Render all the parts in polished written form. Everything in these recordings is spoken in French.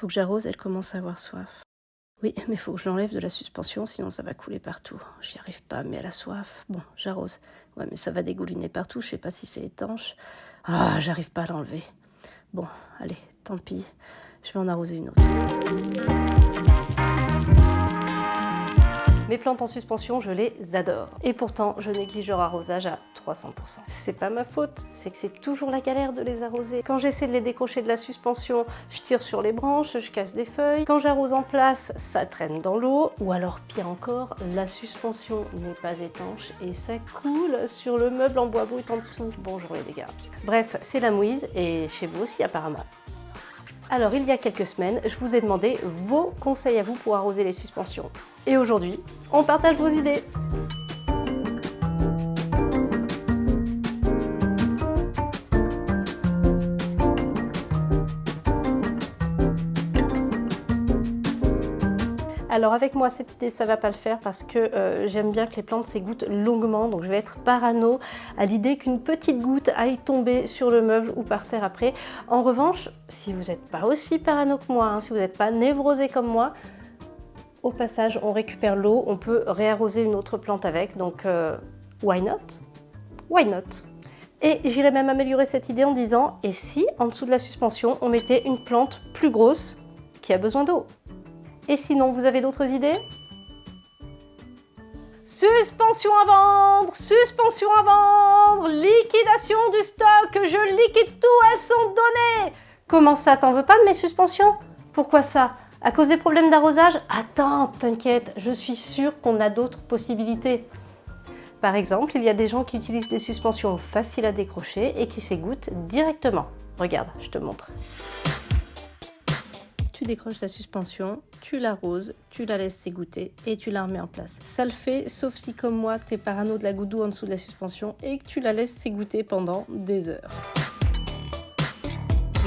Faut que j'arrose, elle commence à avoir soif. Oui, mais faut que je l'enlève de la suspension, sinon ça va couler partout. J'y arrive pas, mais elle a soif. Bon, j'arrose. Ouais, mais ça va dégouliner partout, je sais pas si c'est étanche. Ah, j'arrive pas à l'enlever. Bon, allez, tant pis. Je vais en arroser une autre. Mes plantes en suspension, je les adore. Et pourtant, je néglige leur arrosage à 300%. C'est pas ma faute, c'est que c'est toujours la galère de les arroser. Quand j'essaie de les décrocher de la suspension, je tire sur les branches, je casse des feuilles. Quand j'arrose en place, ça traîne dans l'eau. Ou alors, pire encore, la suspension n'est pas étanche et ça coule sur le meuble en bois brut en dessous. Bonjour les dégâts. Bref, c'est la mouise et chez vous aussi apparemment. Alors, il y a quelques semaines, je vous ai demandé vos conseils à vous pour arroser les suspensions. Et aujourd'hui, on partage vos idées. Alors avec moi, cette idée, ça va pas le faire parce que j'aime bien que les plantes s'égouttent longuement, donc je vais être parano à l'idée qu'une petite goutte aille tomber sur le meuble ou par terre après. En revanche, si vous n'êtes pas aussi parano que moi, si vous n'êtes pas névrosé comme moi, au passage, on récupère l'eau, on peut réarroser une autre plante avec, donc why not? Why not? Et j'irais même améliorer cette idée en disant, et si en dessous de la suspension, on mettait une plante plus grosse qui a besoin d'eau? Et sinon, vous avez d'autres idées? Suspension à vendre! Suspension à vendre! Liquidation du stock! Je liquide tout, elles sont données! Comment ça, t'en veux pas de mes suspensions? Pourquoi ça? À cause des problèmes d'arrosage? Attends, t'inquiète, je suis sûre qu'on a d'autres possibilités. Par exemple, il y a des gens qui utilisent des suspensions faciles à décrocher et qui s'égouttent directement. Regarde, je te montre. Tu décroches la suspension, tu l'arroses, tu la laisses s'égoutter et tu la remets en place. Ça le fait, sauf si comme moi, t'es parano de la goutte d'eau en dessous de la suspension et que tu la laisses s'égoutter pendant des heures.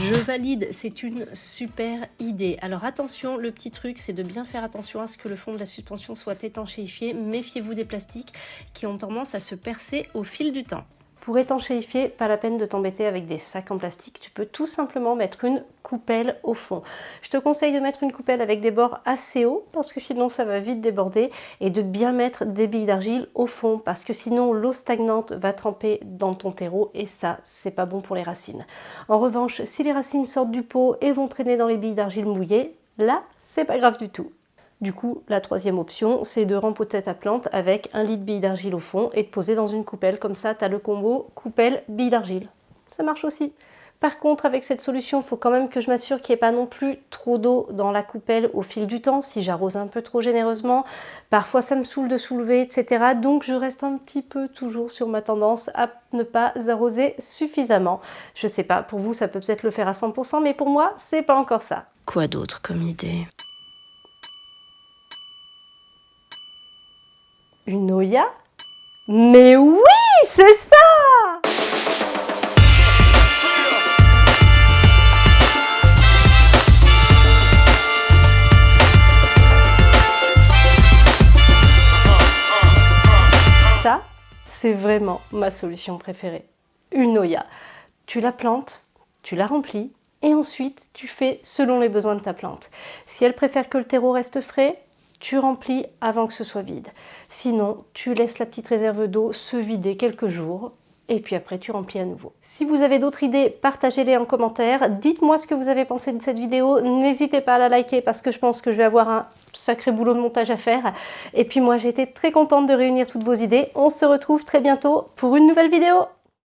Je valide, c'est une super idée. Alors attention, le petit truc, c'est de bien faire attention à ce que le fond de la suspension soit étanchéifié. Méfiez-vous des plastiques qui ont tendance à se percer au fil du temps. Pour étanchéifier, pas la peine de t'embêter avec des sacs en plastique, tu peux tout simplement mettre une coupelle au fond. Je te conseille de mettre une coupelle avec des bords assez hauts parce que sinon ça va vite déborder et de bien mettre des billes d'argile au fond parce que sinon l'eau stagnante va tremper dans ton terreau et ça, c'est pas bon pour les racines. En revanche, si les racines sortent du pot et vont traîner dans les billes d'argile mouillées, là, c'est pas grave du tout. Du coup, la troisième option, c'est de rempoter ta plante avec 1 litre de billes d'argile au fond et de poser dans une coupelle. Comme ça, tu as le combo coupelle-billes d'argile. Ça marche aussi. Par contre, avec cette solution, il faut quand même que je m'assure qu'il n'y ait pas non plus trop d'eau dans la coupelle au fil du temps, si j'arrose un peu trop généreusement. Parfois, ça me saoule de soulever, etc. Donc, je reste un petit peu toujours sur ma tendance à ne pas arroser suffisamment. Je sais pas, pour vous, ça peut peut-être le faire à 100%, mais pour moi, c'est pas encore ça. Quoi d'autre comme idée ? Une Oya? Mais oui, c'est ça! Ça, c'est vraiment ma solution préférée. Une Oya. Tu la plantes, tu la remplis et ensuite tu fais selon les besoins de ta plante. Si elle préfère que le terreau reste frais, tu remplis avant que ce soit vide. Sinon, tu laisses la petite réserve d'eau se vider quelques jours et puis après tu remplis à nouveau. Si vous avez d'autres idées, partagez-les en commentaire. Dites-moi ce que vous avez pensé de cette vidéo. N'hésitez pas à la liker parce que je pense que je vais avoir un sacré boulot de montage à faire. Et puis moi, j'ai été très contente de réunir toutes vos idées. On se retrouve très bientôt pour une nouvelle vidéo.